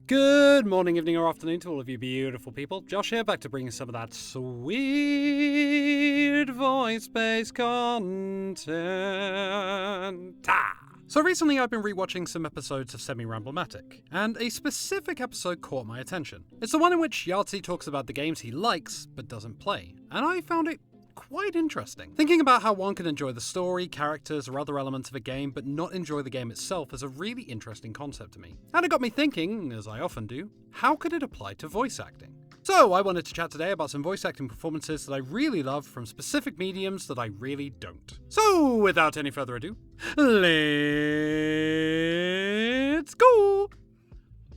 Good morning, evening, or afternoon to all of you beautiful people. Josh here, back to bring you some of that sweet voice-based content. So recently I've been rewatching some episodes of Semi-Ramblematic, and a specific episode caught my attention. It's the one in which Yahtzee talks about the games he likes, but doesn't play, and I found it quite interesting. Thinking about how one can enjoy the story, characters, or other elements of a game, but not enjoy the game itself is a really interesting concept to me. And it got me thinking, as I often do, how could it apply to voice acting? So I wanted to chat today about some voice acting performances that I really love from specific mediums that I really don't. So without any further ado, let's go!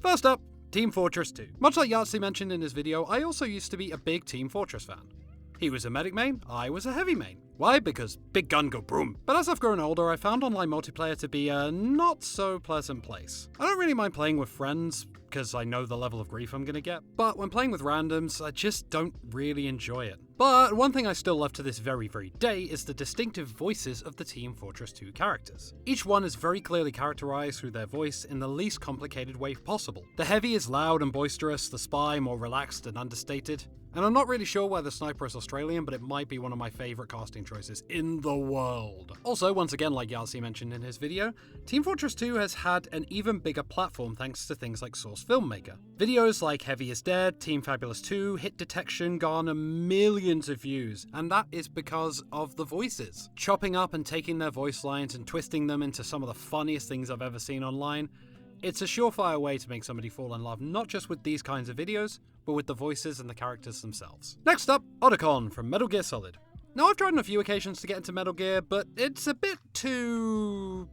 First up, Team Fortress 2. Much like Yahtzee mentioned in his video, I also used to be a big Team Fortress fan. He was a medic main, I was a heavy main. Why? Because big gun go boom. But as I've grown older, I found online multiplayer to be a not so pleasant place. I don't really mind playing with friends, because I know the level of grief I'm gonna get, but when playing with randoms, I just don't really enjoy it. But one thing I still love to this very day is the distinctive voices of the Team Fortress 2 characters. Each one is very clearly characterized through their voice in the least complicated way possible. The heavy is loud and boisterous, the spy more relaxed and understated. And I'm not really sure why the sniper is Australian, but it might be one of my favourite casting choices in the world. Also, once again, like Yahtzee mentioned in his video, Team Fortress 2 has had an even bigger platform thanks to things like Source Filmmaker. Videos like Heavy is Dead, Team Fabulous 2, Hit Detection garner millions of views, and that is because of the voices. Chopping up and taking their voice lines and twisting them into some of the funniest things I've ever seen online. It's a surefire way to make somebody fall in love not just with these kinds of videos, but with the voices and the characters themselves. Next up, Otacon from Metal Gear Solid. Now I've tried on a few occasions to get into Metal Gear, but it's a bit too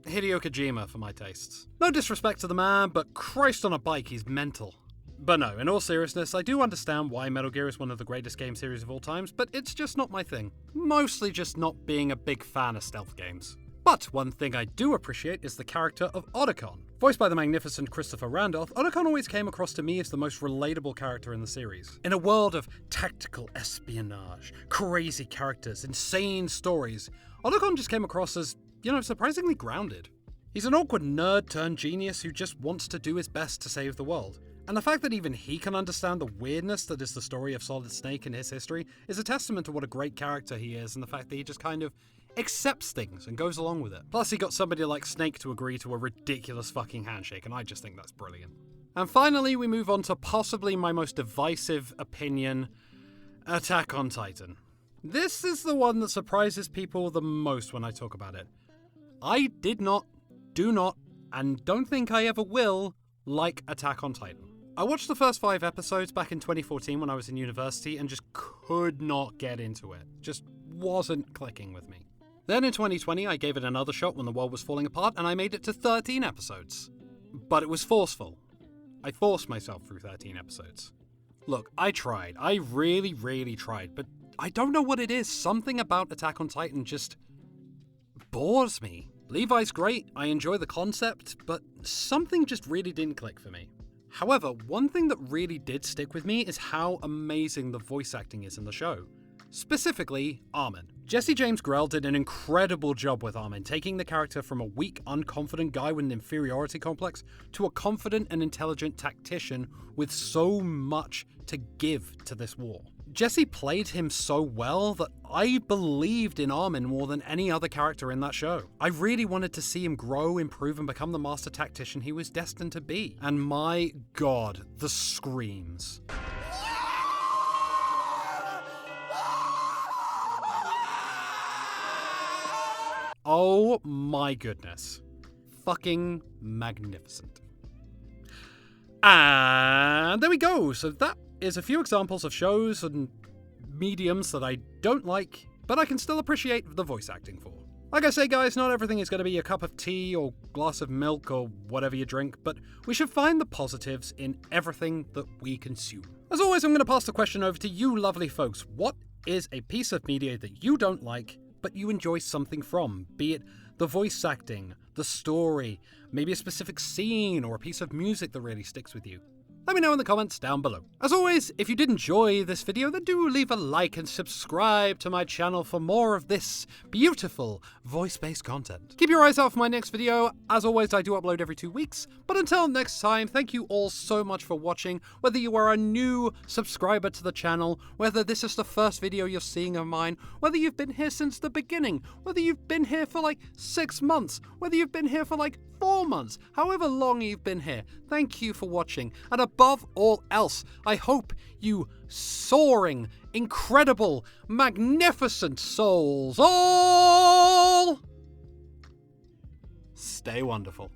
Hideo Kojima for my tastes. No disrespect to the man, but Christ on a bike, he's mental. But no, in all seriousness, I do understand why Metal Gear is one of the greatest game series of all times, but it's just not my thing. Mostly just not being a big fan of stealth games. But one thing I do appreciate is the character of Otacon. Voiced by the magnificent Christopher Randolph, Otacon always came across to me as the most relatable character in the series. In a world of tactical espionage, crazy characters, insane stories, Otacon just came across as, surprisingly grounded. He's an awkward nerd turned genius who just wants to do his best to save the world. And the fact that even he can understand the weirdness that is the story of Solid Snake and his history is a testament to what a great character he is, and the fact that he just kind of accepts things and goes along with it. Plus he got somebody like Snake to agree to a ridiculous fucking handshake, and I just think that's brilliant. And finally we move on to possibly my most divisive opinion, Attack on Titan. This is the one that surprises people the most when I talk about it. I did not, do not, and don't think I ever will like Attack on Titan. I watched the first 5 episodes back in 2014 when I was in university and just could not get into it. Just wasn't clicking with me. Then in 2020, I gave it another shot when the world was falling apart, and I made it to 13 episodes. But it was forceful. I forced myself through 13 episodes. Look, I tried. I really tried, but I don't know what it is. Something about Attack on Titan just bores me. Levi's great, I enjoy the concept, but something just really didn't click for me. However, one thing that really did stick with me is how amazing the voice acting is in the show. Specifically, Armin. Jesse James Grell did an incredible job with Armin, taking the character from a weak, unconfident guy with an inferiority complex to a confident and intelligent tactician with so much to give to this war. Jesse played him so well that I believed in Armin more than any other character in that show. I really wanted to see him grow, improve, and become the master tactician he was destined to be. And my god, the screams. Oh my goodness. Fucking magnificent. And there we go. So that is a few examples of shows and mediums that I don't like, but I can still appreciate the voice acting for. Like I say, guys, not everything is going to be a cup of tea or glass of milk or whatever you drink, but we should find the positives in everything that we consume. As always, I'm going to pass the question over to you lovely folks. What is a piece of media that you don't like, but you enjoy something from? Be it the voice acting, the story, maybe a specific scene or a piece of music that really sticks with you. Let me know in the comments down below. As always, if you did enjoy this video, then do leave a like and subscribe to my channel for more of this beautiful voice-based content. Keep your eyes out for my next video. As always, I do upload every 2 weeks. But until next time, thank you all so much for watching. Whether you are a new subscriber to the channel, whether this is the first video you're seeing of mine, whether you've been here since the beginning, whether you've been here for like 6 months, whether you've been here for like 4 months, however long you've been here, thank you for watching. And above all else, I hope you soaring, incredible, magnificent souls all stay wonderful.